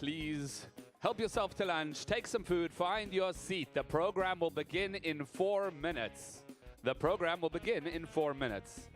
Please help yourself to lunch, take some food, find your seat. The program will begin in 4 minutes. The program will begin in 4 minutes.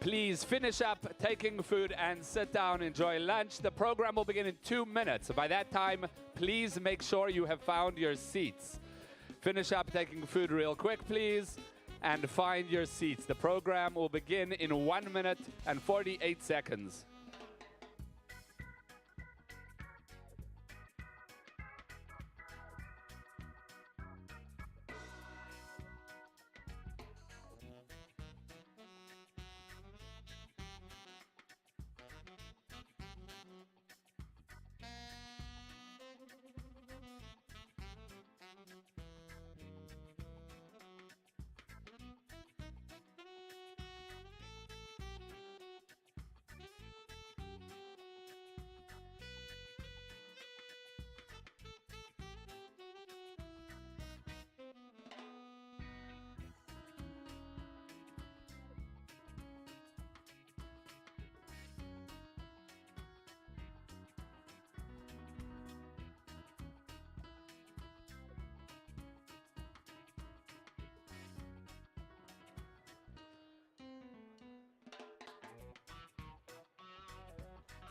Please finish up taking food and sit down, enjoy lunch. The program will begin in 2 minutes. By that time, please make sure you have found your seats. Finish up taking food real quick, please, and find your seats. The program will begin in 1 minute and 48 seconds.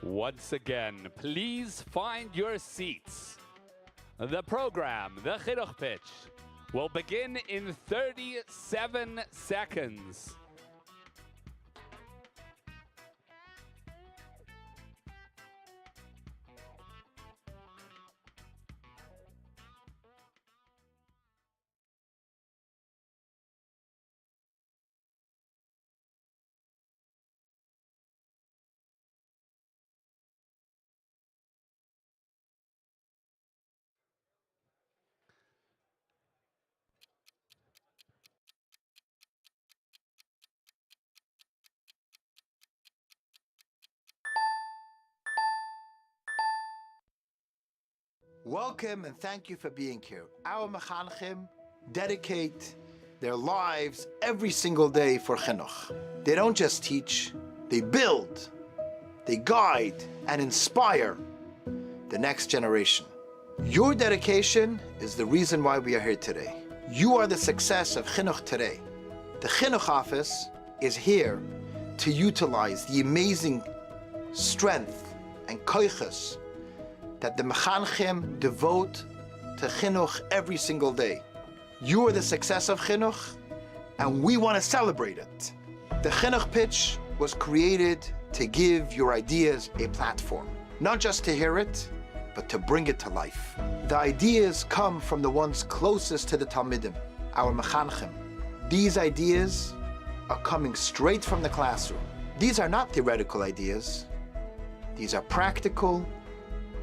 Once again, please find your seats. The program, the Chinuch Pitch, will begin in 37 seconds. Welcome and thank you for being here. Our mechanchim dedicate their lives every single day for chinuch. They don't just teach, they build, they guide and inspire the next generation. Your dedication is the reason why we are here today. You are the success of chinuch today. The chinuch office is here to utilize the amazing strength and koiches that the mechanchim devote to chinuch every single day. You are the success of chinuch, and we want to celebrate it. The Chinuch Pitch was created to give your ideas a platform, not just to hear it, but to bring it to life. The ideas come from the ones closest to the Talmidim, our mechanchim. These ideas are coming straight from the classroom. These are not theoretical ideas. These are practical,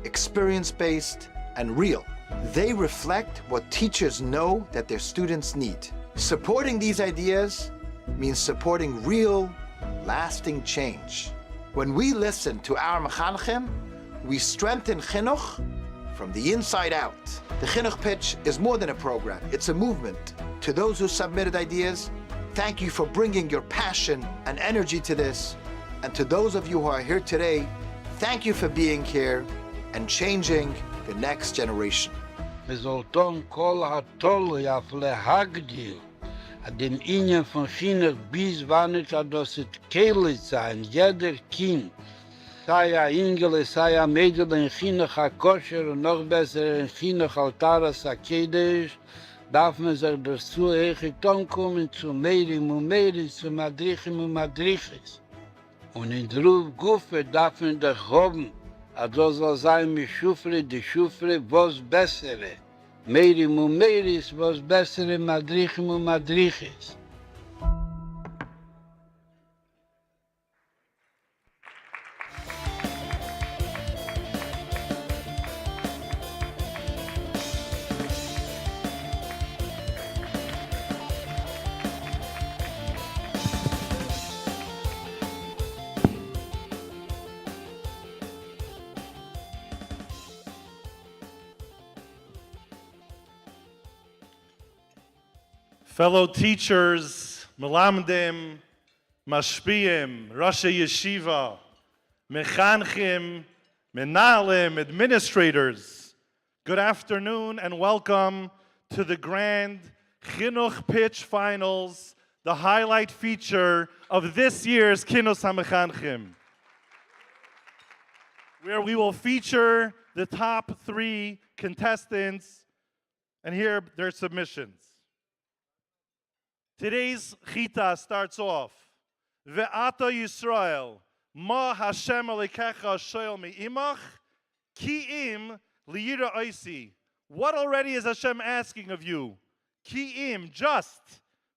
experience-based, and real. They reflect what teachers know that their students need. Supporting these ideas means supporting real, lasting change. When we listen to our mechanchim, we strengthen chinuch from the inside out. The Chinuch Pitch is more than a program, it's a movement. To those who submitted ideas, thank you for bringing your passion and energy to this. And to those of you who are here today, thank you for being here and changing the next generation. Resulton kol hatol yaf lehagdil. Den Ingen von Chinuch bis wann es das Kehle sein, jeder Kind. Sei ein Engel, sei ein Mädel in Chinuch HaKosher und noch besser in Chinuch Altaras HaKedesh, darf man sich dazu echt kommen zu Merim und Merim, zu Madrichim und Madrichis. Und in der Ruf Gufe darf man dich haben, also soll sein mit Schufre, die Schufre, was Bessere. Merim und Meris, was Bessere, Madrichim und Madrichis. Fellow teachers, Melamdim, Mashpiyim, Rashi Yeshiva, Mechanchim, Menalim, administrators, good afternoon and welcome to the grand Chinuch Pitch Finals, the highlight feature of this year's Kinos HaMechanchim, where we will feature the top 3 contestants and hear their submissions. Today's chita starts off, Ve'ata Yisrael, Ma Hashem Alikecha Shoel Me'imach, Ki'im Liyira Oisi. What already is Hashem asking of you? Ki'im, just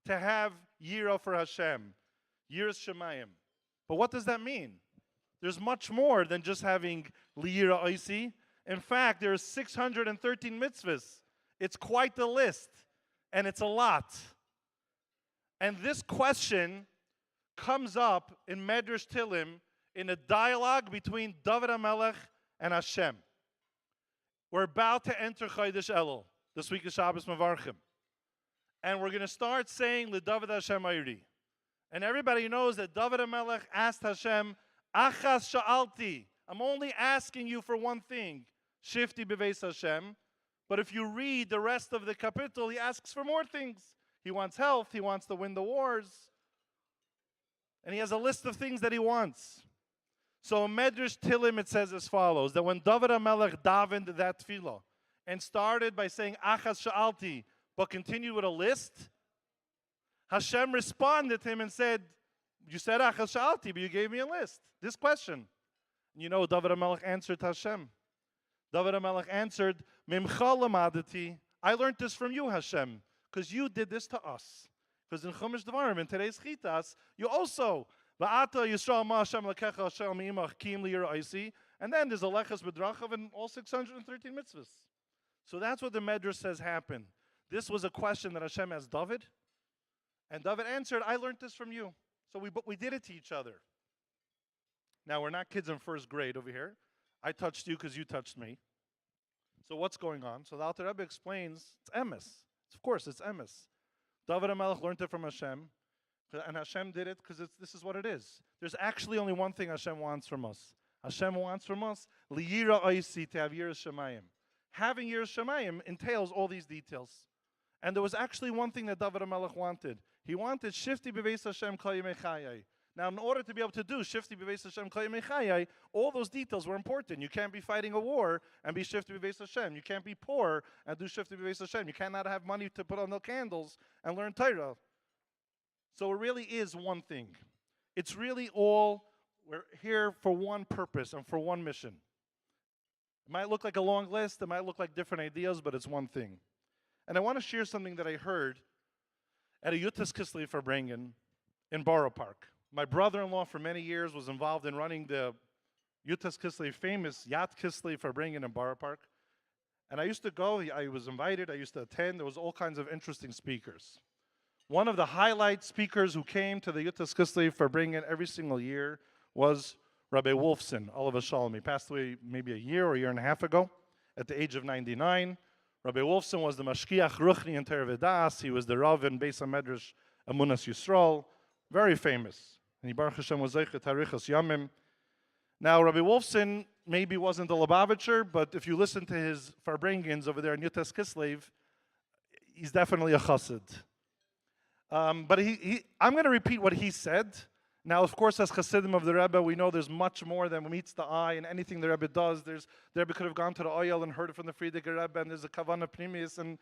to have Yira for Hashem. Yiras Shemayim. But what does that mean? There's much more than just having Liyira Oisi. In fact, there are 613 mitzvahs. It's quite the list, and it's a lot. And this question comes up in Medrash Tilim in a dialogue between David HaMelech and Hashem. We're about to enter Chodesh Elul. This week is Shabbos Mevarchim. And we're going to start saying LeDavid Hashem Ayri. And everybody knows that David HaMelech asked Hashem, Achas Sha'alti. I'm only asking you for one thing. Shifti Beveis Hashem. But if you read the rest of the kapitel, he asks for more things. He wants health, he wants to win the wars, and he has a list of things that he wants. So in Medrash Tilim it says as follows, that when David HaMelech davened that tefillah and started by saying, Achas Sha'alti, but continued with a list, Hashem responded to him and said, you said Achas Sha'alti, but you gave me a list. This question. And you know David HaMelech answered Hashem. David HaMelech answered, Mimcha lamadati, I learned this from you, Hashem. Because you did this to us. Because in Chumash Devarim, in today's Chitas, you also, Va'ata Yisrael Ma Hashem Lekecha Hashem Me'imach Ki'im Liyira Oisi, and then there's a Lechas B'drachav and all 613 mitzvahs. So that's what the Medrash says happened. This was a question that Hashem asked David, and David answered, I learned this from you. So we did it to each other. Now, we're not kids in first grade over here. I touched you because you touched me. So what's going on? So the Alter Rebbe explains, it's emes. Of course, it's emes. David HaMelech learned it from Hashem, and Hashem did it because this is what it is. There's actually only one thing Hashem wants from us. Hashem wants from us, liyira oisi, to have yiras shemayim. Having yiras shemayim entails all these details. And there was actually one thing that David HaMelech wanted. He wanted shifti b'veis Hashem kol yemei chayai. Now, in order to be able to do shifti b'veis Hashem kol yemei chayai, all those details were important. You can't be fighting a war and be shifti b'veis Hashem. You can't be poor and do shifti b'veis Hashem. You cannot have money to put on the candles and learn Torah. So it really is one thing. It's really all, we're here for one purpose and for one mission. It might look like a long list. It might look like different ideas, but it's one thing. And I want to share something that I heard at a Yutas Kislev Verbringen in Borough Park. My brother-in-law for many years was involved in running the Yutas Kislev, famous Yat Kislev Verbringen in Borough Park. And I used to go, I was invited, I used to attend. There was all kinds of interesting speakers. One of the highlight speakers who came to the Yutas Kislev Verbringen every single year was Rabbi Wolfson, Oliver Shalom. He passed away maybe a year or a year and a half ago at the age of 99. Rabbi Wolfson was the Mashkiach Ruchni in Tervedas. He was the Rav in Beis HaMedrash Amunas Yisrael. Very famous. And he Baruch Hashem was Zeichet Harichas Yamim. Now, Rabbi Wolfson maybe wasn't a Lubavitcher, but if you listen to his Farbrengens over there in Yutas Kislev, he's definitely a chassid. But I'm going to repeat what he said. Now, of course, as chassidim of the Rebbe, we know there's much more than meets the eye, and anything the Rebbe does, the Rebbe could have gone to the Oyel and heard it from the Frierdiker Rebbe, and there's a Kavanah Pnimis, and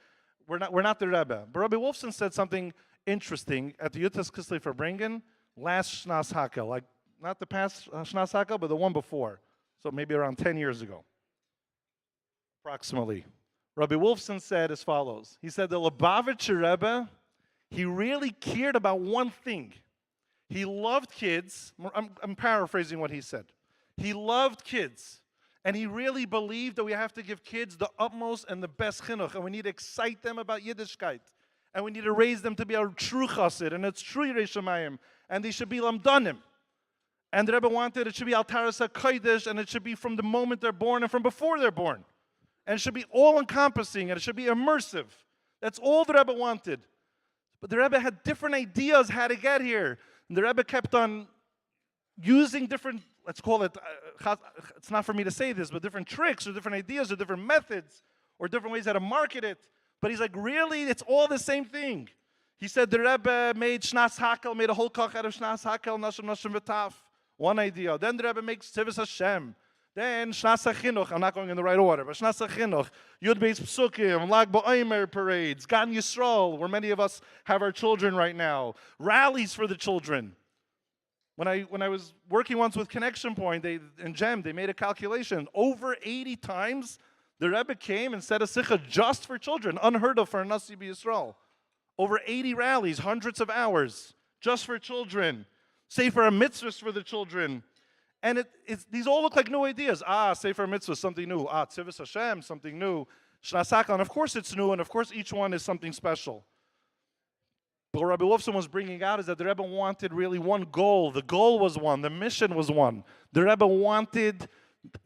we're not the Rebbe. But Rabbi Wolfson said something interesting at the Yutas Kislev Verbringen last Shnas Hakel, like not the past Shnas Hakel, but the one before, so maybe around 10 years ago, approximately. Rabbi Wolfson said as follows. He said the Lubavitcher Rebbe, he really cared about one thing. He loved kids. I'm paraphrasing what he said. He loved kids. And he really believed that we have to give kids the utmost and the best chinuch. And we need to excite them about Yiddishkeit. And we need to raise them to be a true chassid. And it's true Yirei Shamayim. And they should be lamdanim. And the Rebbe wanted it should be altaras HaKodesh. And it should be from the moment they're born and from before they're born. And it should be all-encompassing. And it should be immersive. That's all the Rebbe wanted. But the Rebbe had different ideas how to get here. And the Rebbe kept on using different, let's call it, it's not for me to say this, but different tricks or different ideas or different methods or different ways how to market it. But he's like, really? It's all the same thing. He said the Rebbe made Shnas Hakel, made a whole koch out of Shnas Hakel, Nashim Nashim V'taf. One idea. Then the Rebbe makes Tzivus Hashem. Then Shnas HaChinuch, I'm not going in the right order, but Shnas HaChinuch, Yud Beis Psukim, Lag BaOmer parades, Gan Yisrael, where many of us have our children right now, rallies for the children. When I was working once with Connection Point in GEM, they made a calculation. Over 80 times, the Rebbe came and said a sikha just for children, unheard of for a Nasi B'Yisrael. Over 80 rallies, hundreds of hours, just for children. Sefer mitzvahs for the children. And these all look like new ideas. Sefer Mitzvah, something new. Tzivus Hashem, something new. Shnas Hakel, and of course it's new, and of course each one is something special. But what Rabbi Wolfson was bringing out is that the Rebbe wanted really one goal. The goal was one. The mission was one. The Rebbe wanted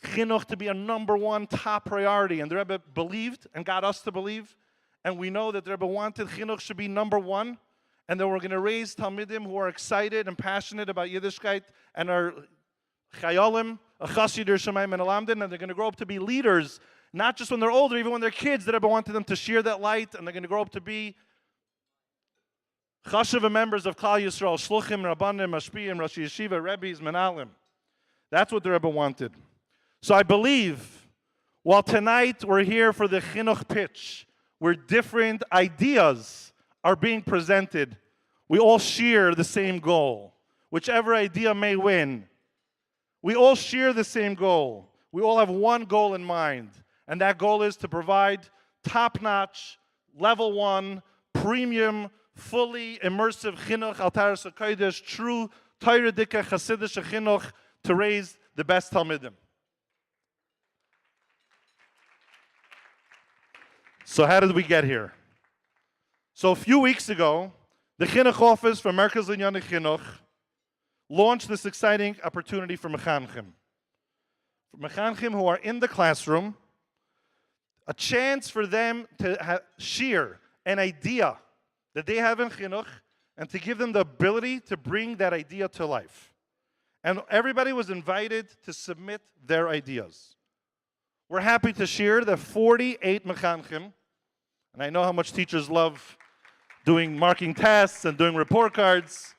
chinuch to be a number one top priority. And the Rebbe believed and got us to believe. And we know that the Rebbe wanted chinuch should be number one. And that we're going to raise Talmidim who are excited and passionate about Yiddishkeit and are Chayolim, a Chassid Shamayim and Alamdin, and they're going to grow up to be leaders, not just when they're older, even when they're kids. The Rebbe wanted them to share that light, and they're going to grow up to be Chashiva members of Klal Yisrael, Shluchim, Rabbanim, Mashpiyim, Rashi Yeshiva, Rebbes, Menalim. That's what the Rebbe wanted. So I believe, while tonight we're here for the Chinuch Pitch, where different ideas are being presented, we all share the same goal. Whichever idea may win, we all share the same goal. We all have one goal in mind, and that goal is to provide top-notch, level one, premium, fully immersive chinuch, altaras HaKodesh, true Torah Dika Chassidish chinuch to raise the best Talmidim. So how did we get here? So a few weeks ago, the Chinuch office for Merkaz L'Inyanei Chinuch launched this exciting opportunity for mechanchim. For mechanchim who are in the classroom, a chance for them to share an idea that they have in chinuch and to give them the ability to bring that idea to life. And everybody was invited to submit their ideas. We're happy to share that 48 mechanchim, and I know how much teachers love doing marking tests and doing report cards,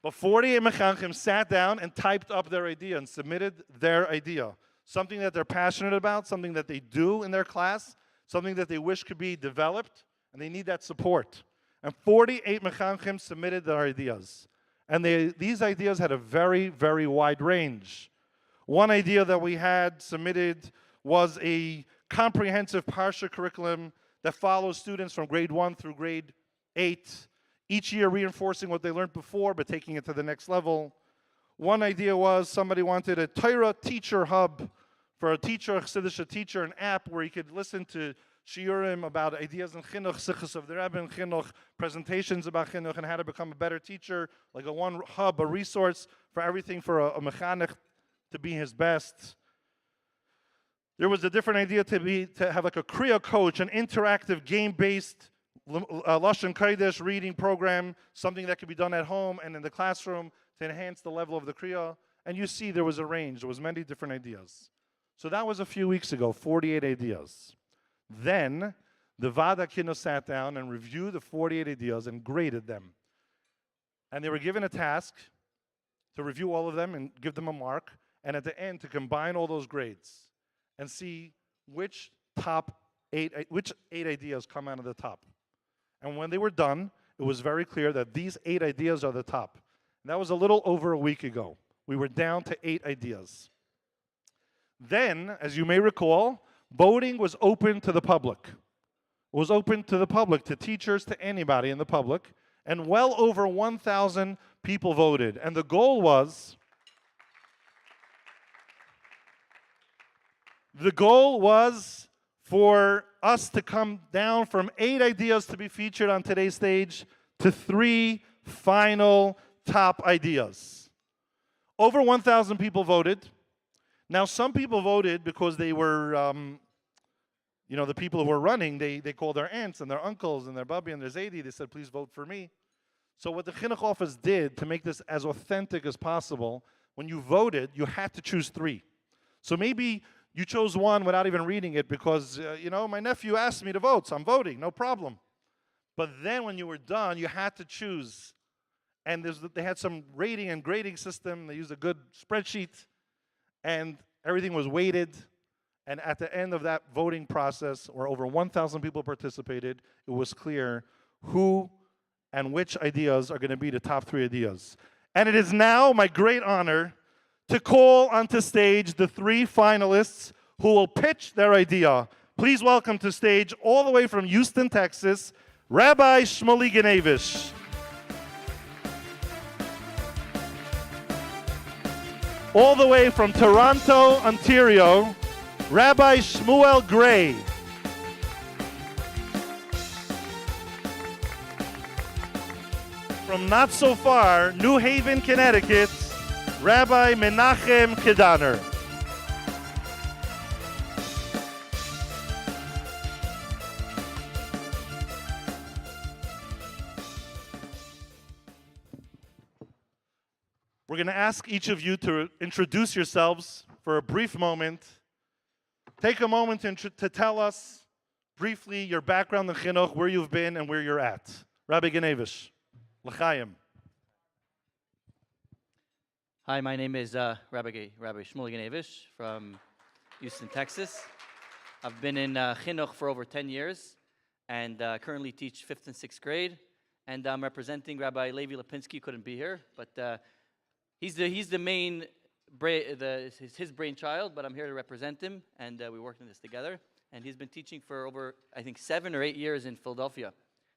but 48 mechanchim sat down and typed up their idea and submitted their idea. Something that they're passionate about, something that they do in their class, something that they wish could be developed, and they need that support. And 48 mechanchim submitted their ideas. And these ideas had a very, very wide range. One idea that we had submitted was a comprehensive Parsha curriculum that follows students from grade 1 through grade 8 each year reinforcing what they learned before, but taking it to the next level. One idea was somebody wanted a Torah teacher hub for a teacher, a Chassidische teacher, an app where he could listen to shiurim about ideas in chinuch, sichos of the Rebbe in chinuch, presentations about chinuch and how to become a better teacher, like a one hub, a resource for everything for a mechanech to be his best. There was a different idea to have like a Kriya coach, an interactive game-based Lashon Kodesh reading program, something that could be done at home and in the classroom to enhance the level of the Kriya. And you see there was a range. There was many different ideas. So that was a few weeks ago, 48 ideas. Then the Vada Keynote sat down and reviewed the 48 ideas and graded them. And they were given a task to review all of them and give them a mark, and at the end to combine all those grades and see which eight ideas come out of the top. And when they were done, it was very clear that these 8 ideas are the top. And that was a little over a week ago. We were down to 8 ideas. Then, as you may recall, voting was open to the public. It was open to the public, to teachers, to anybody in the public, and well over 1,000 people voted. And the goal was for us to come down from 8 ideas to be featured on today's stage to 3 final top ideas. Over 1,000 people voted. Now, some people voted because they were, the people who were running, they called their aunts and their uncles and their babi and their zaidi. They said, please vote for me. So what the Chinuch office did to make this as authentic as possible, when you voted, you had to choose 3. So maybe you chose one without even reading it because, my nephew asked me to vote, so I'm voting, no problem. But then when you were done, you had to choose. And they had some rating and grading system. They used a good spreadsheet. And everything was weighted. And at the end of that voting process, where over 1,000 people participated, it was clear who and which ideas are going to be the top 3 ideas. And it is now my great honor to call onto stage the 3 finalists who will pitch their idea. Please welcome to stage, all the way from Houston, Texas, Rabbi Shmuley Ganevish. All the way from Toronto, Ontario, Rabbi Shmuel Gray. From not so far, New Haven, Connecticut, Rabbi Menachem Kedaner. We're going to ask each of you to introduce yourselves for a brief moment. Take a moment to tell us briefly your background in Chinuch, where you've been and where you're at. Rabbi Ganevish, L'chaim. Hi, my name is Rabbi Shmuley Ganevish from Houston, Texas. I've been in Chinuch for over 10 years and currently teach 5th and 6th grade. And I'm representing Rabbi Levi Lipinski, couldn't be here, but he's the main, his brainchild, but I'm here to represent him, and we worked on this together. And he's been teaching for over, I think, 7 or 8 years in Philadelphia.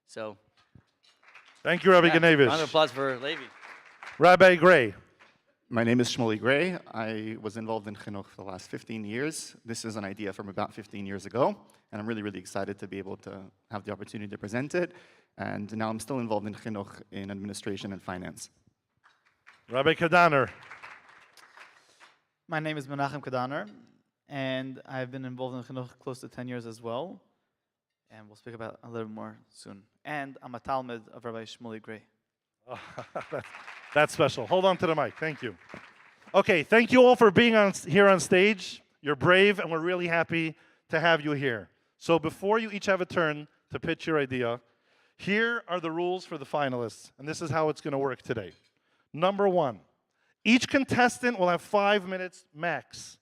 So, thank you, Rabbi Ganevish. Round of applause for Levi. Rabbi Gray. My name is Shmuley Gray. I was involved in Chinuch for the last 15 years. This is an idea from about 15 years ago, and I'm really, really excited to be able to have the opportunity to present it. And now I'm still involved in Chinuch in administration and finance. Rabbi Kedaner. My name is Menachem Kedaner, and I've been involved in Chinuch close to 10 years as well. And we'll speak about it a little more soon. And I'm a Talmud of Rabbi Shmuley Gray. Oh, that's special. Hold on to the mic. Thank you. Okay, thank you all for being here on stage. You're brave, and we're really happy to have you here. So before you each have a turn to pitch your idea, here are the rules for the finalists, and this is how it's going to work today. Number 1, each contestant will have 5 minutes max,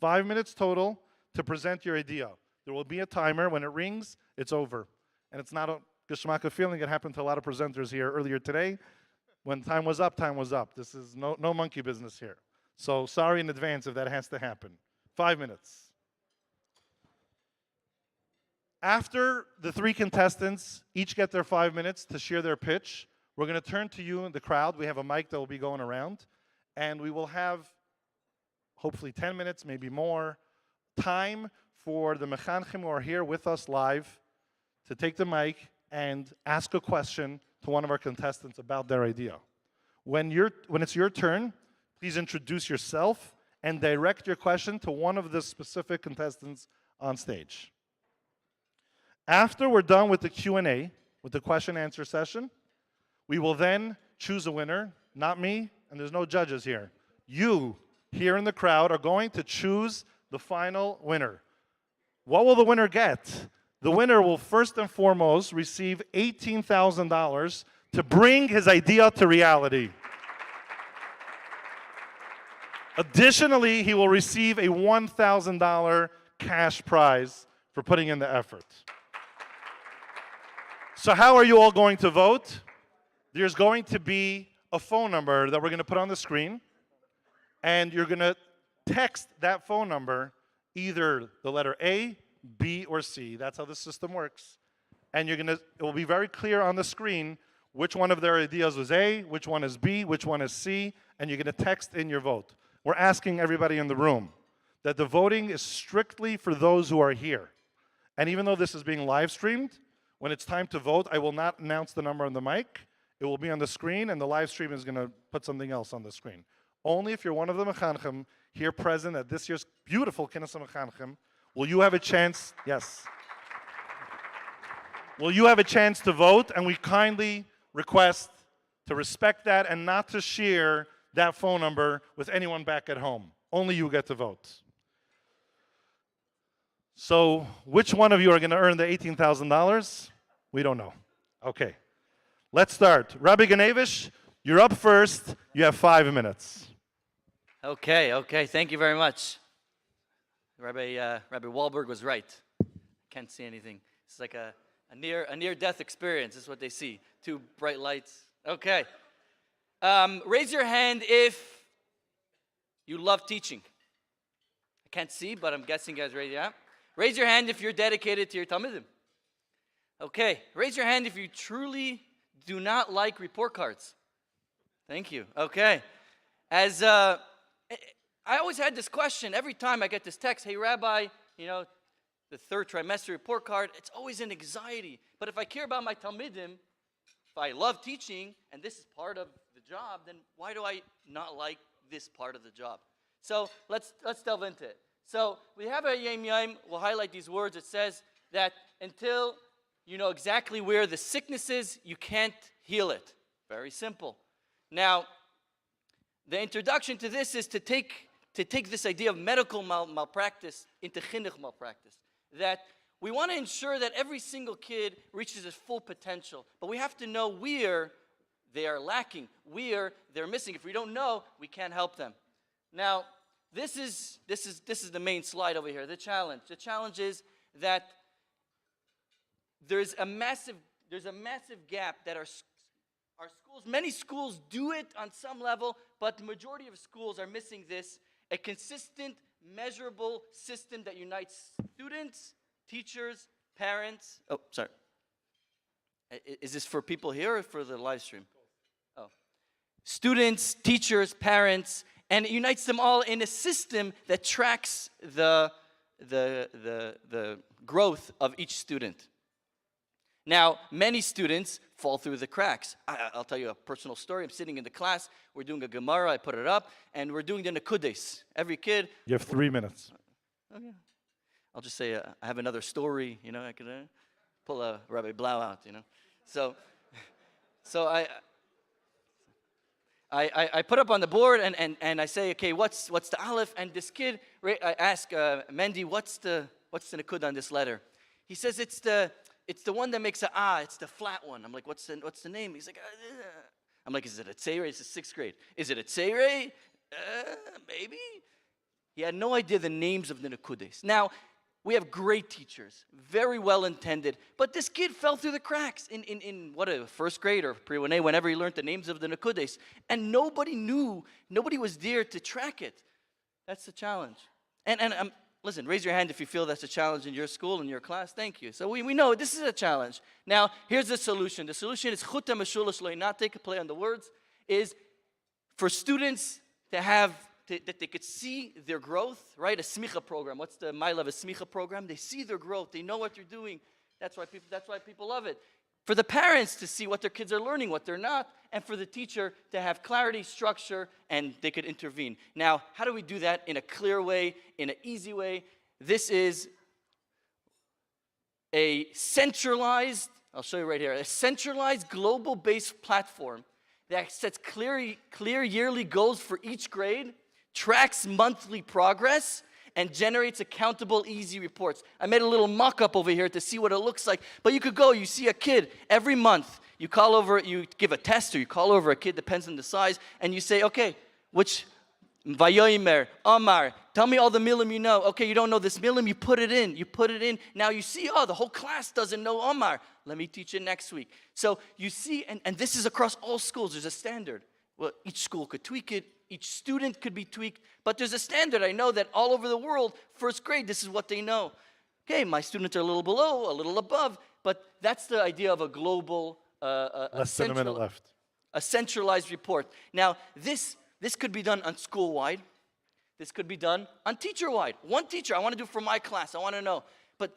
5 minutes total to present your idea. There will be a timer. When it rings, it's over. And it's not a geschmack feeling. It happened to a lot of presenters here earlier today. When time was up, time was up. This is no monkey business here. So sorry in advance if that has to happen. 5 minutes. After the 3 contestants each get their 5 minutes to share their pitch, We're going to turn to you in the crowd. We have a mic that will be going around. And we will have, hopefully 10 minutes, maybe more, time for the mechanchim who are here with us live to take the mic and ask a question to one of our contestants about their idea. When it's your turn, please introduce yourself and direct your question to one of the specific contestants on stage. After we're done with the Q&A, with the question-answer session, we will then choose a winner, not me, and there's no judges here. You, here in the crowd, are going to choose the final winner. What will the winner get? The winner will first and foremost receive $18,000 to bring his idea to reality. Additionally, he will receive a $1,000 cash prize for putting in the effort. So how are you all going to vote? There's going to be a phone number that we're going to put on the screen, and you're going to text that phone number either the letter A, B, or C. That's how the system works. And it will be very clear on the screen which one of their ideas was A, which one is B, which one is C, and you're going to text in your vote. We're asking everybody in the room that the voting is strictly for those who are here. And even though this is being live streamed, when it's time to vote, I will not announce the number on the mic. It will be on the screen, and the live stream is going to put something else on the screen. Only if you're one of the mechanchim here present at this year's beautiful Knesset Mechanchim will you have a chance, yes. Will you have a chance to vote, and we kindly request to respect that and not to share that phone number with anyone back at home. Only you get to vote. So which one of you are going to earn the $18,000? We don't know. Okay. Let's start. Rabbi Ganevish, you're up first. You have 5 minutes. Okay. Thank you very much. Rabbi Wahlberg was right. Can't see anything. It's like a near-death experience. This is what they see. 2 bright lights. Okay. Raise your hand if you love teaching. I can't see, but I'm guessing you guys raise your hand. Raise your hand if you're dedicated to your Talmudim. Okay. Raise your hand if you truly do not like report cards. Thank you. Okay. As I always had this question every time I get this text, hey, Rabbi, the 3rd trimester report card, it's always an anxiety. But if I care about my Talmudim, if I love teaching, and this is part of the job, then why do I not like this part of the job? So let's delve into it. So we have a Yom Yom. We'll highlight these words. It says that until you know exactly where the sickness is, you can't heal it. Very simple. Now, the introduction to this is to take this idea of medical malpractice into chinuch malpractice. That we want to ensure that every single kid reaches his full potential, but we have to know where they are lacking, where they're missing. If we don't know, we can't help them. Now, this is the main slide over here. The challenge. The challenge is that there's a massive gap that our schools, many schools do it on some level, but the majority of schools are missing this, a consistent, measurable system that unites students, teachers, parents. Oh, sorry. Is this for people here or for the live stream? Oh. Students, teachers, parents, and it unites them all in a system that tracks the growth of each student. Now, many students fall through the cracks. I'll tell you a personal story. I'm sitting in the class. We're doing a Gemara. I put it up, and we're doing the Nekudes. Every kid. You have 3 minutes. Oh, yeah. I'll just say I have another story. I could pull a Rabbi Blau out. So I put up on the board and I say, okay, what's the aleph? And this kid, I ask Mendy, what's the Nekud on this letter? He says it's the one that makes it's the flat one. I'm like, what's the name? He's like, I'm like, is it a Tzeirei? It's the 6th grade. Is it a Tzeirei? Maybe. He had no idea the names of the Nekudes. Now, we have great teachers, very well intended, but this kid fell through the cracks in what, a 1st grade or pre-1A, whenever he learned the names of the Nekudes, and nobody was there to track it. That's the challenge. And listen, raise your hand if you feel that's a challenge in your school, in your class. Thank you. So we know this is a challenge. Now, here's the solution. The solution is chuta meshulas lo inatik, play on the words, is for students to have, that they could see their growth, right? A smicha program. What's the mile of a smicha program? They see their growth. They know what they're doing. That's why people love it. For the parents to see what their kids are learning, what they're not, and for the teacher to have clarity, structure, and they could intervene. Now, how do we do that in a clear way, in an easy way? This is a centralized, I'll show you right here, a centralized global-based platform that sets clear yearly goals for each grade, tracks monthly progress, and generates accountable, easy reports. I made a little mock-up over here to see what it looks like. But you could go, you see a kid every month. You call over, you give a test, or you call over a kid, depends on the size, and you say, okay, which Vayomer, Amar, tell me all the milim you know. Okay, you don't know this milim, you put it in. Now you see, oh, the whole class doesn't know Amar. Let me teach it next week. So you see, and this is across all schools, there's a standard. Well, each school could tweak it, each student could be tweaked, but there's a standard. I know that all over the world, first grade, this is what they know. Okay, my students are a little below, a little above, but that's the idea of a global, Less than a minute left. A centralized report. Now, this could be done on school-wide. This could be done on teacher-wide. One teacher, I want to do for my class, I want to know. But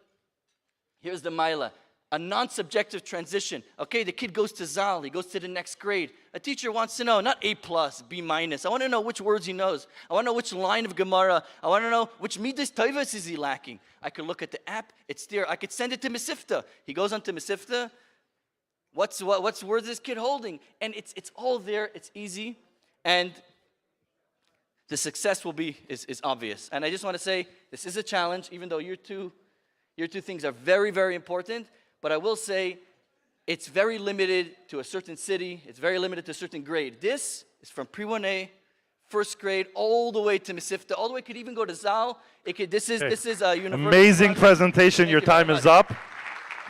here's the Maila. A non-subjective transition. Okay, the kid goes to Zal, he goes to the next grade. A teacher wants to know, not A+, B-. I want to know which words he knows. I want to know which line of Gemara. I want to know which Midas Tovas is he lacking. I could look at the app, it's there. I could send it to Mesifta. He goes on to Mesifta. What's words this kid holding? And it's all there, it's easy. And the success is obvious. And I just want to say, this is a challenge, even though your two things are very, very important. But I will say, it's very limited to a certain city. It's very limited to a certain grade. This is from pre-1A, first grade, all the way to Mesifta. All the way, could even go to Zal. This is a universal. Amazing presentation. Your time is up.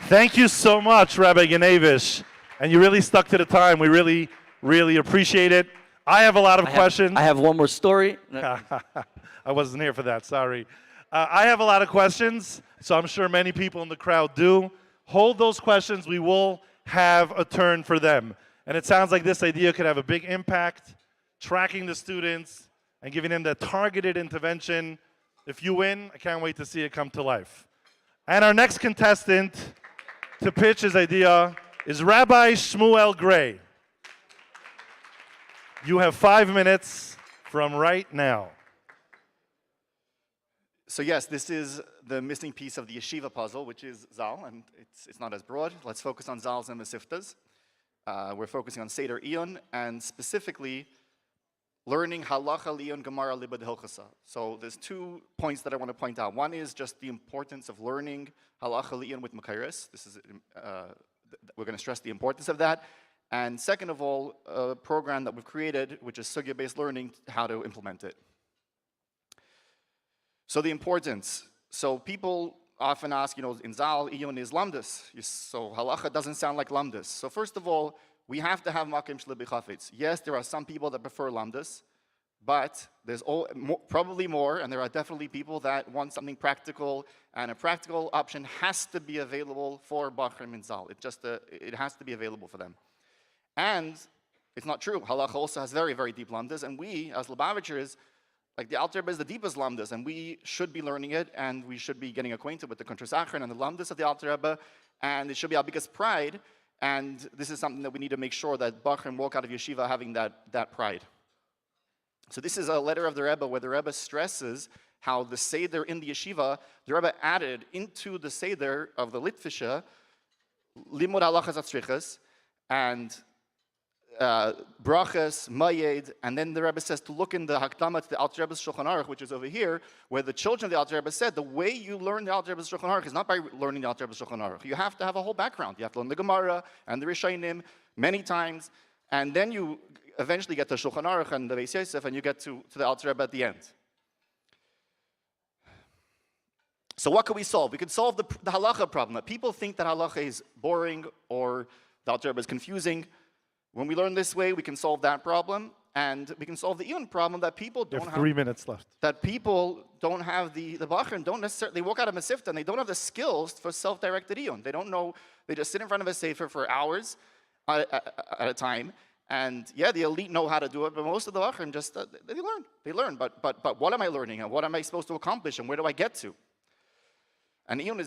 Thank you so much, Rabbi Yanevich. And you really stuck to the time. We really, really appreciate it. I have a lot of questions. I have one more story. I wasn't here for that, sorry. I have a lot of questions, so I'm sure many people in the crowd do. Hold those questions. We will have a turn for them. And it sounds like this idea could have a big impact, tracking the students and giving them that targeted intervention. If you win, I can't wait to see it come to life. And our next contestant to pitch his idea is Rabbi Shmuel Gray. You have 5 minutes from right now. So yes, this is the missing piece of the yeshiva puzzle, which is Zal, and it's not as broad. Let's focus on Zals and Mesiftas. We're focusing on Seder Iyun, and specifically learning Halacha Liyun Gemara Libad Hilchasa. So there's 2 points that I want to point out. One is just the importance of learning Halacha Liyun with Makairis. This is we're going to stress the importance of that. And second of all, a program that we've created, which is Sugya-based learning, how to implement it. So the importance. So people often ask, in Zal, Iyun is Lamdas. So halacha doesn't sound like Lamdas. So first of all, we have to have Makim Shlebi Chafetz. Yes, there are some people that prefer Lamdas, but there's probably more, and there are definitely people that want something practical, and a practical option has to be available for Bachrim in Zal. It has to be available for them. And it's not true. Halacha also has very, very deep Lamdas, and we, as Lubavitchers, like the Alter Rebbe is the deepest Lamdas, and we should be learning it, and we should be getting acquainted with the Kontras Achron and the Lamdas of the Alter Rebbe, and it should be our biggest pride, and this is something that we need to make sure that Bachrim walk out of yeshiva having that pride. So this is a letter of the Rebbe where the Rebbe stresses how the Seder in the yeshiva, the Rebbe added into the Seder of the Litvisha, Limud Halachas Atzrichas, and brachas, mayed, and then the Rebbe says to look in the Hakdama to the Alter Rebbe's Shulchan Aruch, which is over here, where the children of the Alter Rebbe said the way you learn the Alter Rebbe's Shulchan Aruch is not by learning the Alter Rebbe's Shulchan Aruch. You have to have a whole background. You have to learn the Gemara and the Rishonim many times, and then you eventually get to Shulchan Aruch and the Beis Yosef, and you get to the Alter Rebbe at the end. So what could we solve? We could solve the halacha problem. People think that halacha is boring or the Alter Rebbe is confusing. When we learn this way, we can solve that problem. and we can solve the Iyun problem that people You don't have have. 3 minutes left. That people don't have the Bachrim don't necessarily, they walk out of Masifta and they don't have the skills for self-directed Iyun. They don't know, they just sit in front of a Sefer for hours at a time. And yeah, the elite know how to do it, but most of the Bachrim just, they learn. But what am I learning and what am I supposed to accomplish and where do I get to? And Iyun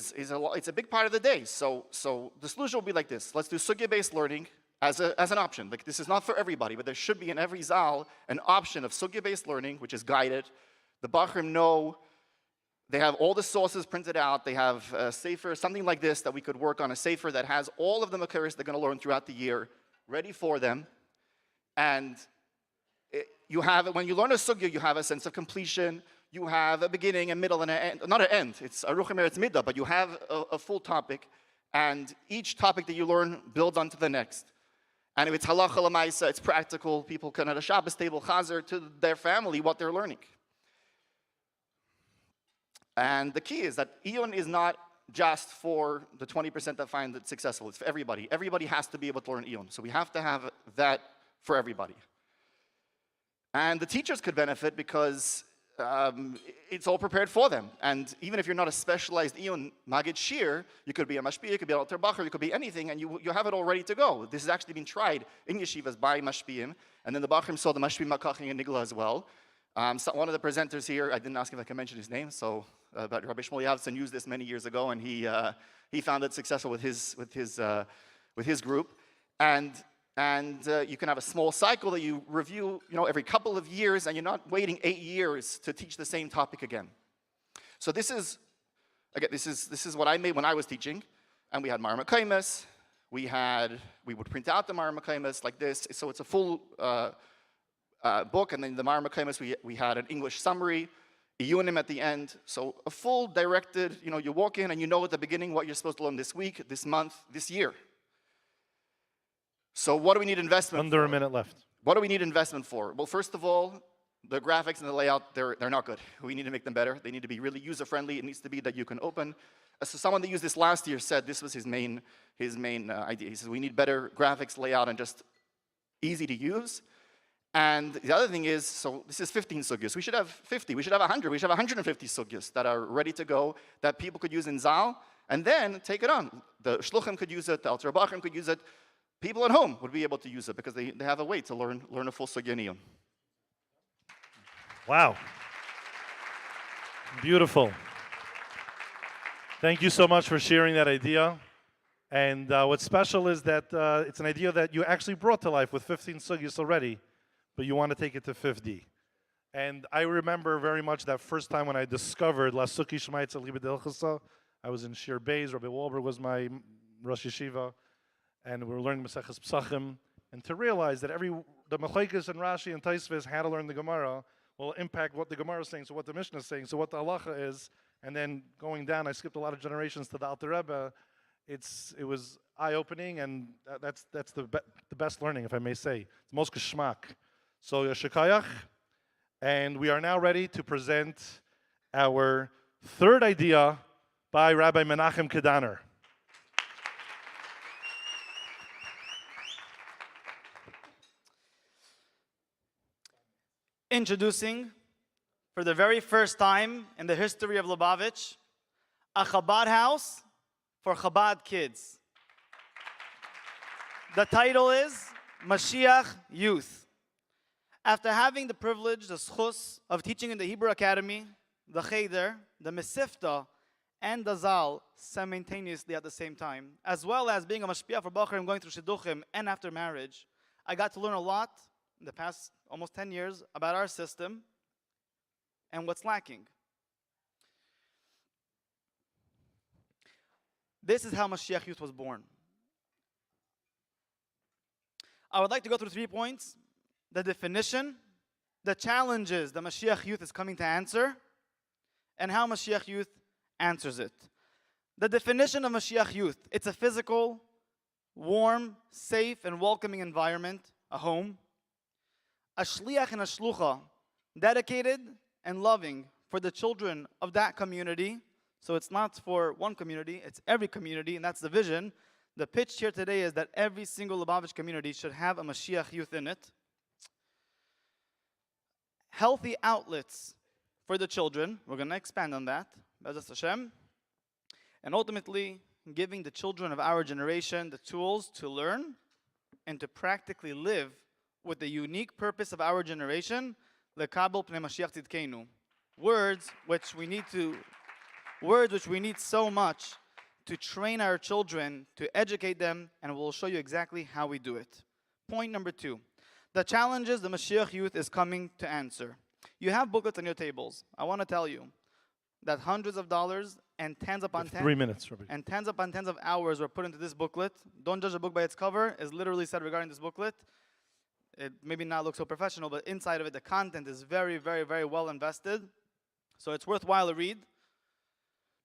it's a big part of the day. So the solution will be like this. Let's do Sugya-based learning as an option. Like, this is not for everybody, but there should be in every Zal an option of Sugya-based learning, which is guided. The Bachrim know, they have all the sources printed out. They have a Sefer, something like this, that we could work on, a Sefer that has all of the Makaris they're going to learn throughout the year, ready for them. And you have, when you learn a Sugya, you have a sense of completion. You have a beginning, a middle, and an end. Not an end, it's Aruchim Eretz Midah, but you have a full topic. And each topic that you learn builds onto the next. And if it's halacha l'maisa, it's practical. People can at a Shabbos table chazer to their family what they're learning. And the key is that Iyun is not just for the 20% that find it successful. It's for everybody. Everybody has to be able to learn Iyun. So we have to have that for everybody. And the teachers could benefit because it's all prepared for them. And even if you're not a specialized Iyun Magid Shir, you could be a Mashpia, you could be an Alter Bacher, you could be anything, and you have it all ready to go. This has actually been tried in yeshivas by Mashpiyim, and then the Bachrim saw the Mashpiyim Makachim and Nigla as well. So one of the presenters here, I didn't ask if I can mention his name, but Rabbi Shmuel Yavson used this many years ago, and he found it successful with his group. And you can have a small cycle that you review, every couple of years, and you're not waiting 8 years to teach the same topic again. So this is what I made when I was teaching, and we had Mara Makaimas, we would print out the Mara Makaimas like this, so it's a full book, and then the Mara Makaimas, we had an English summary, a Iyunim at the end, so a full directed, you walk in and you know at the beginning what you're supposed to learn this week, this month, this year. So what do we need investment for? Under a minute left. What do we need investment for? Well, first of all, the graphics and the layout, they're not good. We need to make them better. They need to be really user-friendly. It needs to be that you can open. So someone that used this last year said this was his main idea. He says we need better graphics, layout, and just easy to use. And the other thing is, so this is 15 sugyas. We should have 50. We should have 100. We should have 150 sugyas that are ready to go, that people could use in Zal, and then take it on. The Shluchim could use it. The Alter Bachrim could use it. People at home would be able to use it because they have a way to learn a full Sugya Niyun. Wow. Beautiful. Thank you so much for sharing that idea. And what's special is that it's an idea that you actually brought to life with 15 sugyas already, but you want to take it to 50. And I remember very much that first time when I discovered La Suki Shmaitza Liba Del Chasa. I was in Shir Beis, Rabbi Wahlberg was my Rosh Yeshiva, and we were learning Maseches Psachim, and to realize that the Machlekes and Rashi and Taisvis how to learn the Gemara will impact what the Gemara is saying, so what the Mishnah is saying, so what the Halacha is, and then going down, I skipped a lot of generations to the Alter Rebbe. It was eye-opening, and that's the best learning, if I may say. It's most geschmack. So Shekayach, and we are now ready to present our third idea by Rabbi Menachem Kedaner. Introducing, for the very first time in the history of Lubavitch, a Chabad house for Chabad kids. The title is Moshiach Youth. After having the privilege, the schus, of teaching in the Hebrew Academy, the Cheder, the Mesifta, and the Zal simultaneously at the same time, as well as being a Mashpia for Bachrim, going through Shidduchim, and after marriage, I got to learn a lot in the past almost 10 years about our system and what's lacking. This is how Moshiach Youth was born. I would like to go through 3 points: the definition, the challenges the Moshiach Youth is coming to answer, and how Moshiach Youth answers it. The definition of Moshiach Youth: it's a physical, warm, safe, and welcoming environment, a home. A shliach and a shlucha, dedicated and loving for the children of that community. So it's not for one community, it's every community, and that's the vision. The pitch here today is that every single Lubavitch community should have a Moshiach Youth in it. healthy outlets for the children. We're going to expand on that. B'ezras Hashem. And ultimately, giving the children of our generation the tools to learn and to practically live with the unique purpose of our generation, lekabel pnei Moshiach tzidkenu. Words which we need so much to train our children, to educate them, and we'll show you exactly how we do it. Point number 2. The challenges the Moshiach youth is coming to answer. You have booklets on your tables. I want to tell you that hundreds of dollars and tens upon 3 minutes, Rabbi. and tens upon tens of hours were put into this booklet. Don't judge a book by its cover, is literally said regarding this booklet. It maybe not look so professional, but inside of it, the content is very, very, very well invested. So it's worthwhile to read.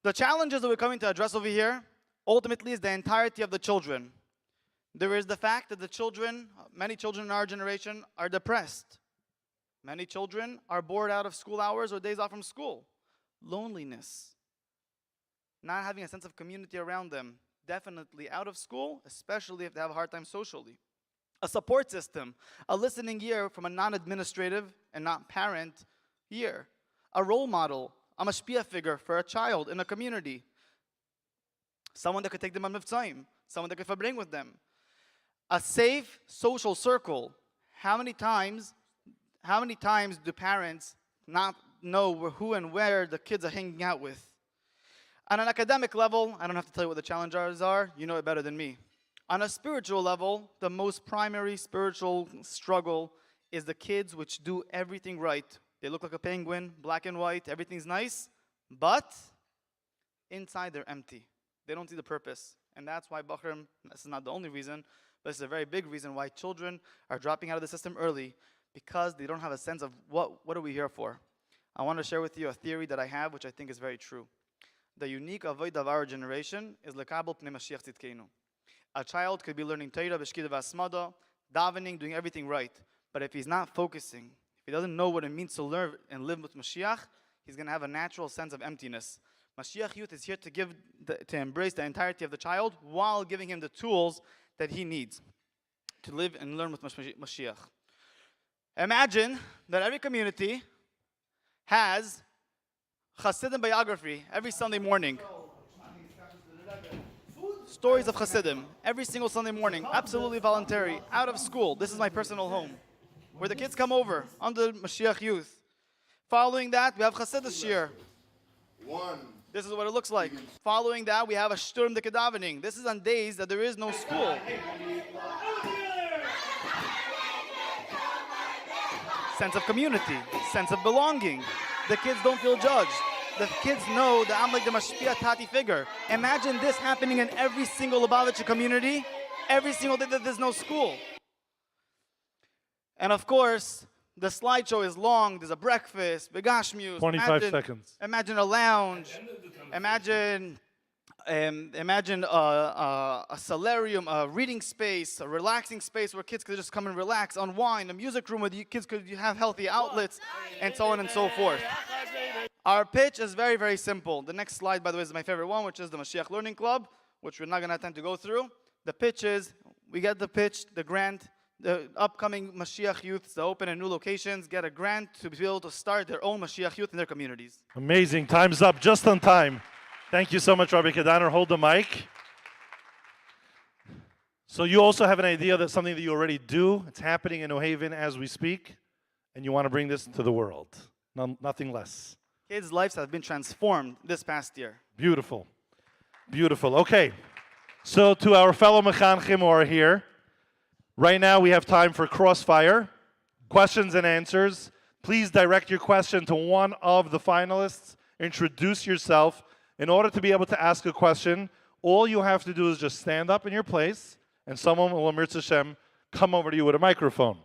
The challenges that we're coming to address over here, ultimately, is the entirety of the children. There is the fact that the children, many children in our generation, are depressed. Many children are bored out of school hours or days off from school. Loneliness. Not having a sense of community around them. Definitely out of school, especially if they have a hard time socially. A support system. A listening ear from a non-administrative and not parent ear. A role model. A mashpia figure for a child in a community. Someone that could take them on mivtzaim. Someone that could bring with them. A safe social circle. How many times do parents not know who and where the kids are hanging out with? On an academic level, I don't have to tell you what the challenges are. You know it better than me. On a spiritual level, the most primary spiritual struggle is the kids which do everything right. They look like a penguin, black and white, everything's nice, but inside they're empty. They don't see the purpose. And that's why Bachrim, this is not the only reason, but it's a very big reason why children are dropping out of the system early, because they don't have a sense of what are we here for. I want to share with you a theory that I have, which I think is very true. The unique avoid of our generation is lekabel pnei Mashiach tzidkenu. A child could be learning Torah, b'shkida v'asmada, davening, doing everything right. But if he's not focusing, if he doesn't know what it means to learn and live with Mashiach, he's going to have a natural sense of emptiness. Mashiach youth is here to embrace the entirety of the child while giving him the tools that he needs to live and learn with Mashiach. Imagine that every community has Hasidim biography every Sunday morning. Stories of Hasidim every single Sunday morning, absolutely voluntary, out of school. This is my personal home, where the kids come over under Mashiach youth. Following that, we have Hasidus Shir. This is what it looks like. Following that, we have a Shturm de Kedavening. This is on days that there is no school. Sense of community, sense of belonging. The kids don't feel judged. The kids know that I'm like the Mashpia Tati figure. Imagine this happening in every single Lubavitcher community, every single day that there's no school. And of course, the slideshow is long. There's a breakfast, begashmius. 25 seconds. Imagine a lounge. Imagine a solarium, a reading space, a relaxing space where kids could just come and relax, unwind, a music room where the kids could have healthy outlets, and so on and so forth. Our pitch is very, very simple. The next slide, by the way, is my favorite one, which is the Mashiach Learning Club, which we're not going to have time to go through. The pitch is, we get the pitch, the grant, the upcoming Mashiach youths to open in new locations, get a grant to be able to start their own Mashiach youth in their communities. Amazing. Time's up just on time. Thank you so much, Rabbi Kedaner. Hold the mic. So you also have an idea that something that you already do, it's happening in New Haven as we speak, and you want to bring this to the world. Nothing less. Kids' lives have been transformed this past year. Beautiful. Beautiful. Okay. So to our fellow Mechanchim who are here, right now we have time for crossfire, questions and answers. Please direct your question to one of the finalists. Introduce yourself. In order to be able to ask a question, all you have to do is just stand up in your place, and someone will, Mirz Hashem, come over to you with a microphone.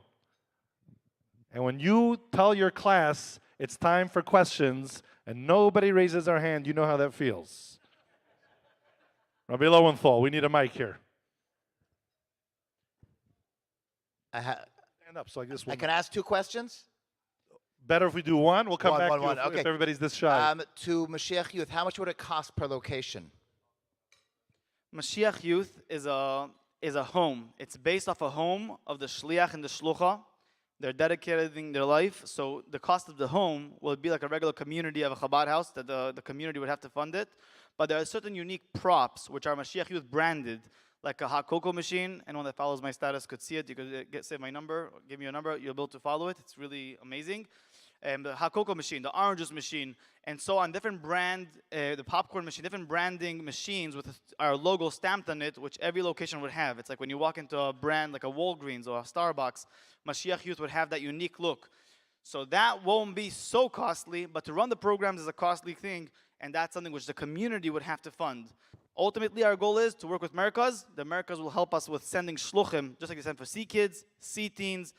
And when you tell your class it's time for questions, and nobody raises their hand, you know how that feels. Rabbi Lowenthal, we need a mic here. Stand up so like this. I can ask 2 questions? Better if we do one. We'll come back to you Okay. if everybody's this shy. To Mashiach Youth, how much would it cost per location? Mashiach Youth is a home. It's based off a home of the Shliach and the Shlucha. They're dedicating their life, so the cost of the home will be like a regular community of a Chabad house that the community would have to fund it. But there are certain unique props which are Moshiach Youth branded, like a hot cocoa machine. Anyone that follows my status could see it. You could save my number, give me your number, you'll be able to follow it. It's really amazing. The hot cocoa machine, the orange juice machine, and so on. Different brand, the popcorn machine, different branding machines with our logo stamped on it, which every location would have. It's like when you walk into a brand like a Walgreens or a Starbucks, Moshiach Youth would have that unique look. So that won't be so costly, but to run the programs is a costly thing, and that's something which the community would have to fund. Ultimately, our goal is to work with Merkaz. The Merkaz will help us with sending shluchim, just like they send for C Kids, C Teens,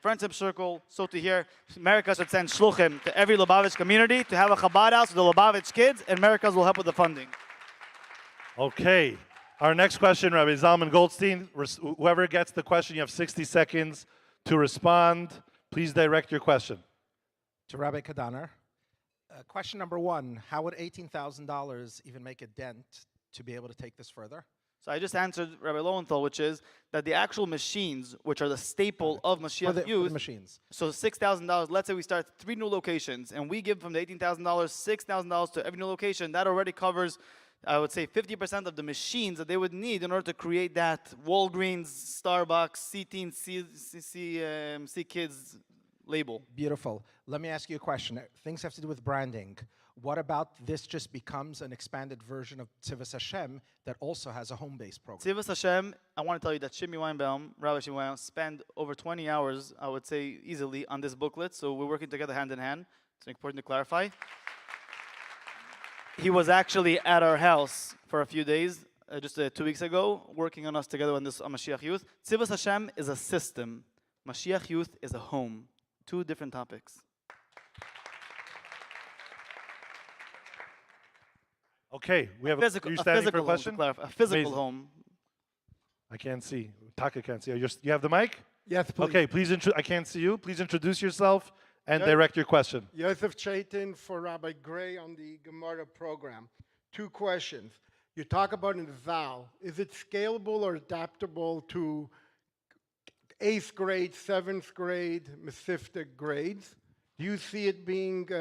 Friendship Circle. So to here, Merkaz should send shluchim to every Lubavitch community to have a Chabad house with the Lubavitch kids, and Merkaz will help with the funding. Okay. Our next question, Rabbi Zalman Goldstein. Whoever gets the question, you have 60 seconds to respond. Please direct your question. To Rabbi Kadaner. Question number one, how would $18,000 even make a dent to be able to take this further? So I just answered Rabbi Lowenthal, which is that the actual machines, which are the staple of Moshiach For the Youth, machines. so $6,000, let's say we start 3 new locations, and we give from the $18,000, $6,000 to every new location, that already covers, I would say, 50% of the machines that they would need in order to create that Walgreens, Starbucks, C-Teen, C-Kids label. Beautiful. Let me ask you a question. Things have to do with branding. What about this just becomes an expanded version of Tzivos Hashem that also has a home-based program? Tzivos Hashem, I want to tell you that Shimi Weinbaum, Rabbi Shimi Weinbaum, spent over 20 hours, I would say easily, on this booklet. So we're working together hand in hand. It's important to clarify. He was actually at our house for a few days, just 2 weeks ago, working on us together on this on Mashiach Youth. Tzivos Hashem is a system. Mashiach Youth is a home. 2 different topics. Okay, we have Physical, you a standing for a physical home, to question? clarify. A physical Amazing. home. I can't see. Taka can't see. You have the mic? Yes, please. Okay, please. I can't see you. Please introduce yourself and direct your question. Yosef Chaitin for Rabbi Gray on the Gemara program. 2 questions. You talk about in Zal. Is it scalable or adaptable to 8th grade, 7th grade, Mesivta grades? Do you see it being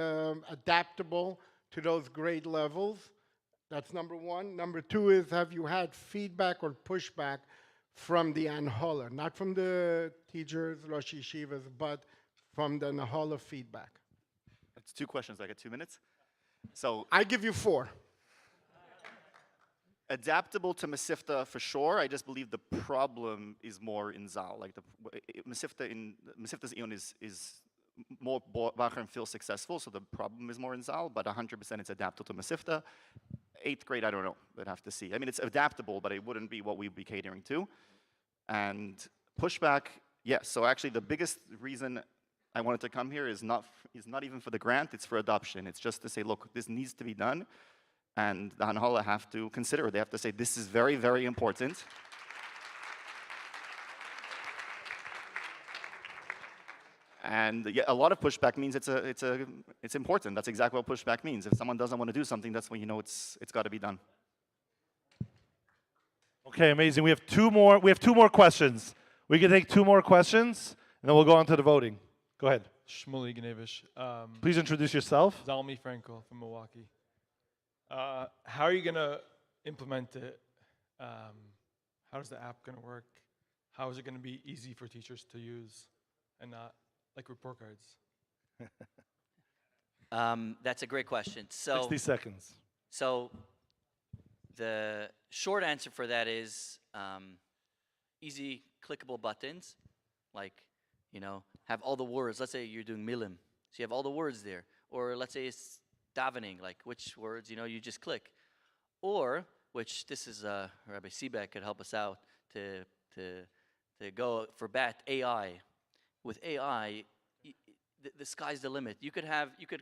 adaptable to those grade levels? That's number 1. Number 2 is, have you had feedback or pushback from the Anhola? Not from the teachers, Rosh Yeshivas, but from the Anhola feedback. It's 2 questions. I get 2 minutes. So I give you 4. adaptable to Mesivta for sure. I just believe the problem is more in Zal. Like the Mesivta's Eon is more Bacher and feel successful, so the problem is more in Zal, but 100% it's adaptable to Mesivta. 8th grade, I don't know. We'd have to see. I mean, it's adaptable, but it wouldn't be what we'd be catering to. And pushback, yes. So actually, the biggest reason I wanted to come here is not even for the grant, it's for adoption. It's just to say, look, this needs to be done. And the Hanhala have to consider it. They have to say, this is very, very important. And yeah, a lot of pushback means it's important. That's exactly what pushback means. If someone doesn't want to do something, that's when you know it's got to be done. Okay, amazing. We have two more questions. We can take 2 more questions, and then we'll go on to the voting. Go ahead. Shmuley Gnevish. Please introduce yourself. Zalmi Frankel from Milwaukee. How are you going to implement it? How is the app going to work? How is it going to be easy for teachers to use and not like report cards? That's a great question. So 60 seconds. So the short answer for that is easy clickable buttons, like, have all the words. Let's say you're doing milim, so you have all the words there. Or let's say it's davening, like which words, you just click. Or, which this is Rabbi Seebeck could help us out to go for BAT AI. With AI, the sky's the limit. You could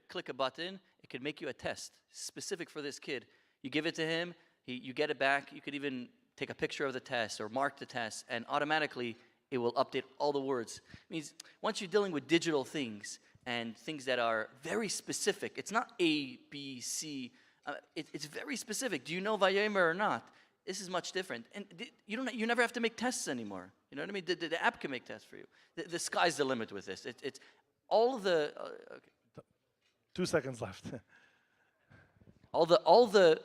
click a button. It could make you a test specific for this kid. You give it to him. You get it back. You could even take a picture of the test or mark the test, and automatically it will update all the words. It means once you're dealing with digital things and things that are very specific, it's not A, B, C. It's very specific. Do you know Vayomer or not? This is much different. And you never have to make tests anymore. You know what I mean? The app can make tests for you. The sky's the limit with this. It's all of the... okay. 2 seconds left. All the...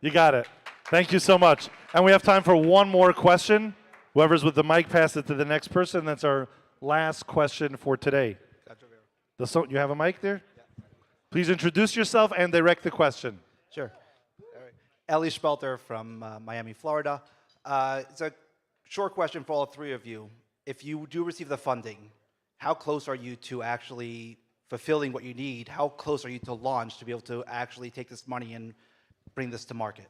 You got it. Thank you so much. And we have time for one more question. Whoever's with the mic, pass it to the next person. That's our last question for today. You have a mic there? Yeah. Please introduce yourself and direct the question. Sure. All right. Ellie Spelter from Miami, Florida. It's a short question for all three of you. If you do receive the funding, how close are you to actually fulfilling what you need? How close are you to launch to be able to actually take this money and bring this to market?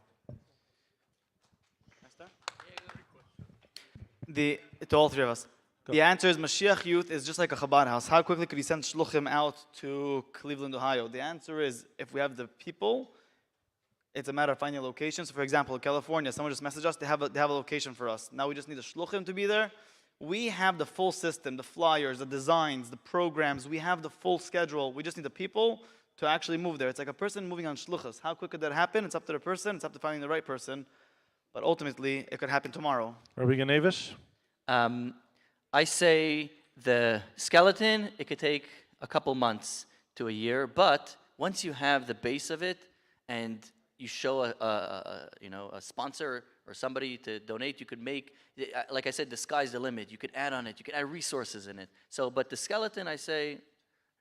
To all three of us. The answer is Moshiach Youth is just like a Chabad house. How quickly could you send shluchim out to Cleveland, Ohio? The answer is if we have the people, it's a matter of finding a location. So for example, California, someone just messaged us, they have a location for us. Now we just need the shluchim to be there. We have the full system, the flyers, the designs, the programs. We have the full schedule. We just need the people to actually move there. It's like a person moving on shluchas. How quick could that happen? It's up to the person. It's up to finding the right person. But ultimately, it could happen tomorrow. Rabbi Ganevish? I say the skeleton, it could take a couple months to a year. But once you have the base of it and you show a sponsor or somebody to donate, you could make, like I said, the sky's the limit. You could add on it. You could add resources in it. So, but the skeleton, I say,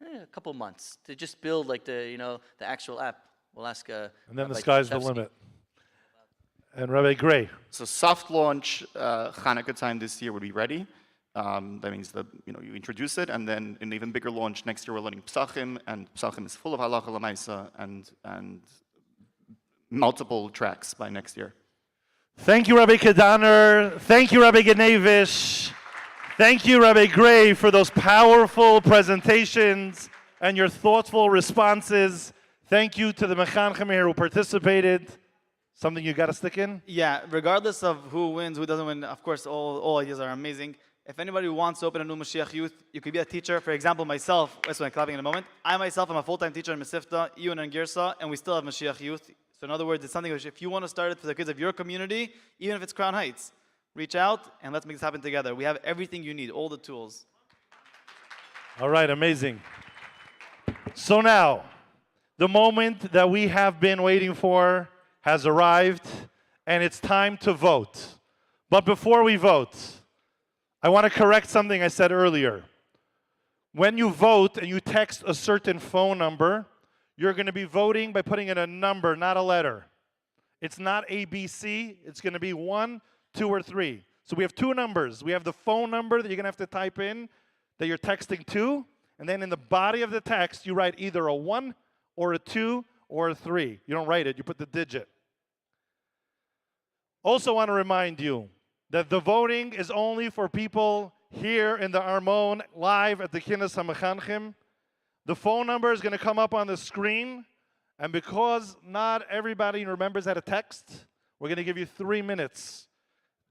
a couple months to just build like the actual app. We'll ask. And then the sky's the limit. And Rabbi Gray. So soft launch Hanukkah time this year would be ready. That means that you introduce it, and then an even bigger launch next year we're learning Psachim, and Psachim is full of halacha l'maisa and multiple tracks by next year. Thank you, Rabbi Kedaner. Thank you, Rabbi Ganevish. Thank you, Rabbi Gray, for those powerful presentations and your thoughtful responses. Thank you to the Mechanchim here who participated. Something you got to stick in? Yeah, regardless of who wins, who doesn't win, of course, all ideas are amazing. If anybody wants to open a new Moshiach Youth, you could be a teacher. For example, myself, that's what I'm clapping in a moment. I myself am a full-time teacher in Mesivta, Iyon and Girsa, and we still have Moshiach Youth. So in other words, it's something which if you want to start it for the kids of your community, even if it's Crown Heights, reach out and let's make this happen together. We have everything you need, all the tools. All right, amazing. So now, the moment that we have been waiting for has arrived, and it's time to vote. But before we vote, I want to correct something I said earlier. When you vote and you text a certain phone number, you're going to be voting by putting in a number, not a letter. It's not ABC. It's going to be 1, 2, or 3. So we have 2 numbers. We have the phone number that you're going to have to type in that you're texting to, and then in the body of the text, you write either a 1 or a 2 or a 3. You don't write it, you put the digit. Also want to remind you that the voting is only for people here in the Armon, live at the Kinnis HaMechanchim. The phone number is going to come up on the screen, and because not everybody remembers how to text, we're going to give you 3 minutes.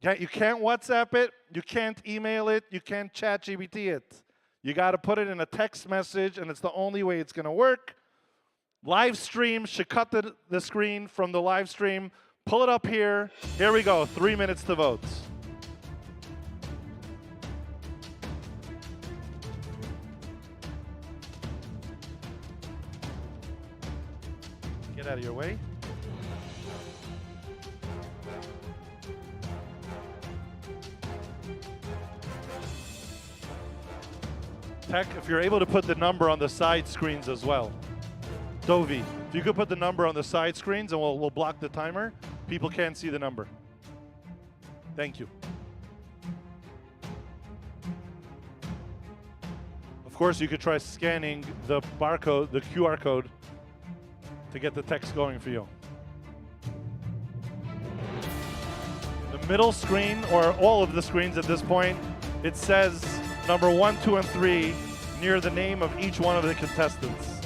You can't WhatsApp it, you can't email it, you can't chat GPT it. You got to put it in a text message, and it's the only way it's going to work. Live stream should cut the screen from the live stream. Pull it up here. Here we go. 3 minutes to vote. Get out of your way. Tech, if you're able to put the number on the side screens as well. Dovi, if you could put the number on the side screens and we'll block the timer. People can't see the number. Thank you. Of course, you could try scanning the barcode, the QR code, to get the text going for you. The middle screen, or all of the screens at this point, it says number 1, 2, and 3 near the name of each one of the contestants.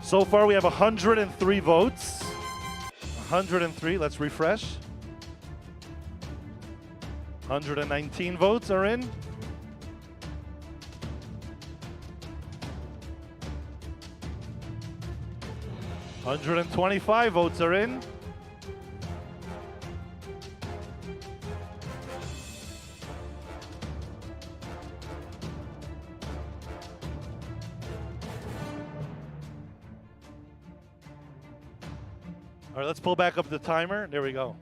So far, we have 103 votes. 103, let's refresh. 119 votes are in. 125 votes are in. All right, let's pull back up the timer. There we go.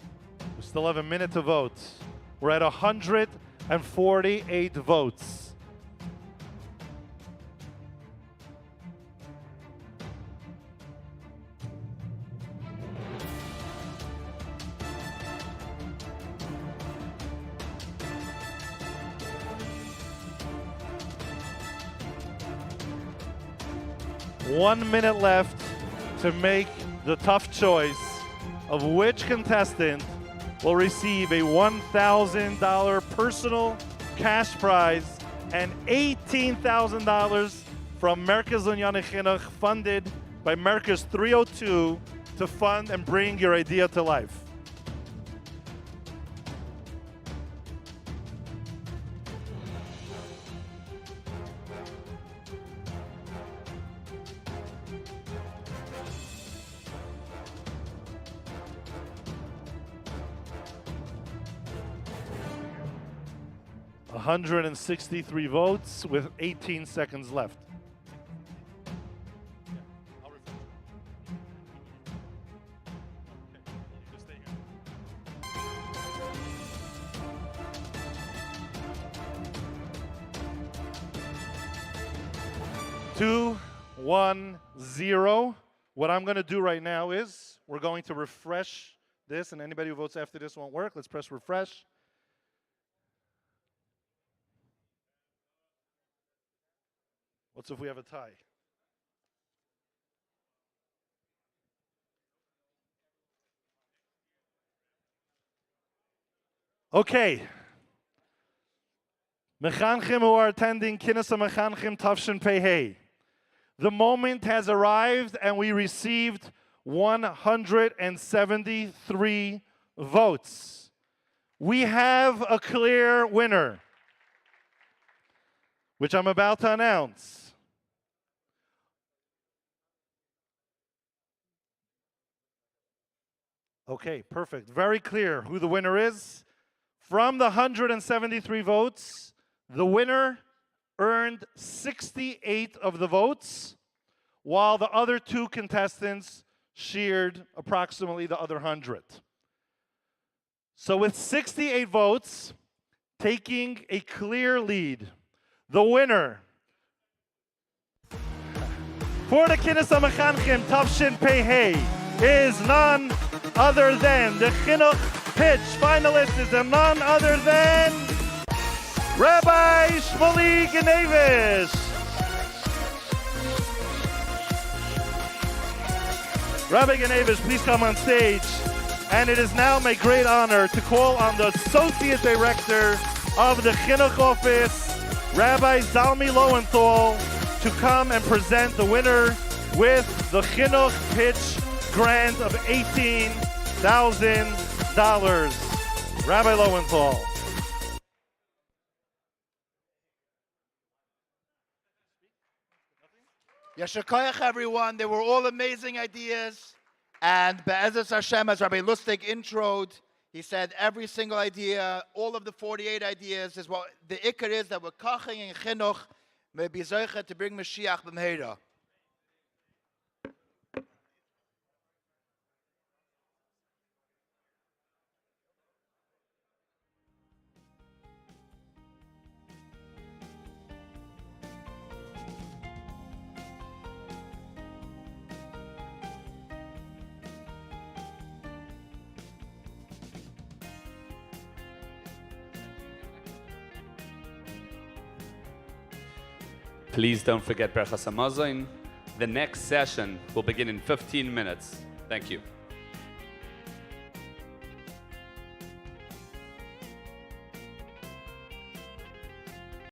We still have a minute to vote. We're at 148 votes. One minute left to make the tough choice of which contestant will receive a $1,000 personal cash prize and $18,000 from Merkaz Lunyani Chinuch, funded by Merkaz 302 to fund and bring your idea to life. $163 votes with 18 seconds left. Two, 1, 0. What I'm going to do right now is we're going to refresh this, and anybody who votes after this won't work. Let's press refresh. What's if we have a tie? Okay. Mechanchim who are attending Kinesa Mechanchim Tavshin Pei. The moment has arrived and we received 173 votes. We have a clear winner, which I'm about to announce. Okay, perfect. Very clear who the winner is. From the 173 votes, the winner earned 68 of the votes, while the other two contestants shared approximately the other 100. So with 68 votes, taking a clear lead, the winner for the Kinesa Mechanchim Tavshin Pei is none other than the Chinuch Pitch. Finalist is none other than Rabbi Shmuley Gnevish. Rabbi Gnevish, please come on stage. And it is now my great honor to call on the Associate Director of the Chinuch Office, Rabbi Zalmi Lowenthal, to come and present the winner with the Chinuch Pitch grant of $18,000. Rabbi Lowenthal. Yasher koach, everyone. They were all amazing ideas. And Be'ezus Hashem, as Rabbi Lustig introed, he said every single idea, all of the 48 ideas, is what the ikar is that we're koching in chinuch, may be zoche to bring Moshiach b'mheira. Please don't forget Berchas Hamazon. The next session will begin in 15 minutes. Thank you.